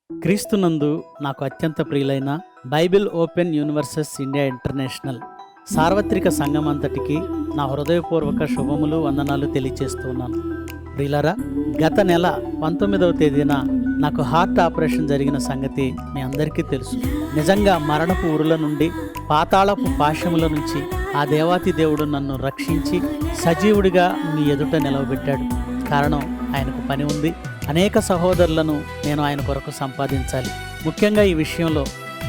క్రీస్తునందు నాకు అత్యంత ప్రియులైన Bible open universes India international సార్వత్రిక సంఘం అంతటికి నా హృదయపూర్వక శుభములు వందనాలు తెలియచేస్తున్నాను. ప్రియులారా, గత నెల 19వ తేదీన నాకు హార్ట్ ఆపరేషన్ జరిగిన సంగతి మీ అందరికీ తెలుసు. నిజంగా మరణపు ఊరుల నుండి, పాతాళపు పాశముల నుంచి ఆ దేవాతి దేవుడు నన్ను రక్షించి సజీవుడిగా మీ ఎదుట నిలవబెట్టాడు. కారణం, ఆయనకు పని ఉంది. అనేక సహోదరులను నేను ఆయన కొరకు సంపాదించాలి. ముఖ్యంగా ఈ విషయంలో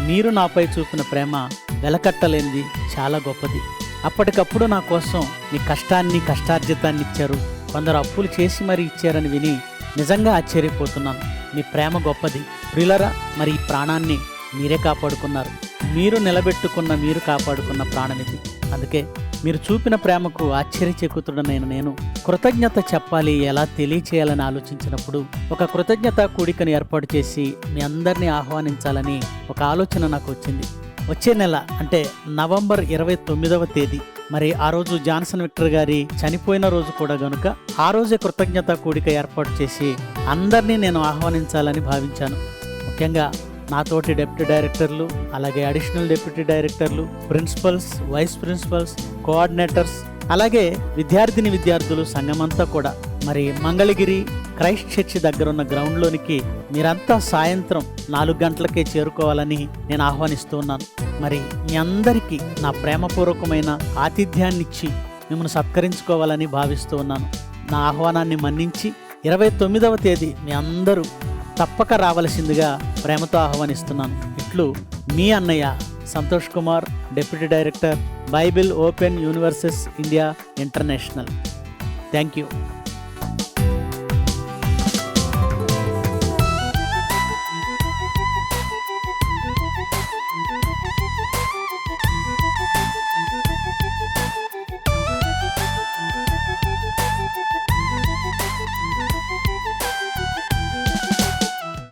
మీరు నాపై చూపిన ప్రేమ వెలకట్టలేనిది, చాలా గొప్పది. అప్పటికప్పుడు నా కోసం మీ కష్టాన్ని, కష్టార్జితాన్ని ఇచ్చారు. కొందరు అప్పులు చేసి మరీ ఇచ్చారని విని నిజంగా ఆశ్చర్యపోతున్నాను. మీ ప్రేమ గొప్పది. ప్రియులారా, మరి ఈ ప్రాణాన్ని మీరే కాపాడుకున్నారు. మీరు నిలబెట్టుకున్న, మీరు కాపాడుకున్న ప్రాణం ఇది. అందుకే మీరు చూపిన ప్రేమకు ఆశ్చర్యచకితుడనైన నేను కృతజ్ఞత చెప్పాలి, ఎలా తెలియచేయాలని ఆలోచించినప్పుడు ఒక కృతజ్ఞత కూడికను ఏర్పాటు చేసి మీ అందరినీ ఆహ్వానించాలని ఒక ఆలోచన నాకు వచ్చింది. వచ్చే నెల అంటే నవంబర్ 29వ తేదీ, మరి ఆ రోజు జాన్సన్ విక్టర్ గారి చనిపోయిన రోజు కూడా గనుక ఆ రోజే కృతజ్ఞత కూడిక ఏర్పాటు చేసి అందరినీ నేను ఆహ్వానించాలని భావించాను. ముఖ్యంగా నాతోటి డెప్యూటీ డైరెక్టర్లు, అలాగే అడిషనల్ డెప్యూటీ డైరెక్టర్లు, ప్రిన్సిపల్స్, వైస్ ప్రిన్సిపల్స్, కోఆర్డినేటర్స్, అలాగే విద్యార్థులు, సంఘమంతా కూడా మరి మంగళగిరి క్రైస్ట్ చర్చి దగ్గర ఉన్న గ్రౌండ్లోనికి మీరంతా సాయంత్రం 4 గంటలకే చేరుకోవాలని నేను ఆహ్వానిస్తూ ఉన్నాను. మరి మీ అందరికీ నా ప్రేమపూర్వకమైన ఆతిథ్యాన్ని ఇచ్చి మిమ్మల్ని సత్కరించుకోవాలని భావిస్తూ ఉన్నాను. నా ఆహ్వానాన్ని మన్నించి 29వ తేదీ మీ అందరూ తప్పక రావలసిందిగా ప్రేమతో ఆహ్వానిస్తున్నాను. ఇట్లు మీ అన్నయ్య Santosh Kumar, deputy director, Bible open universes India international. Thank you.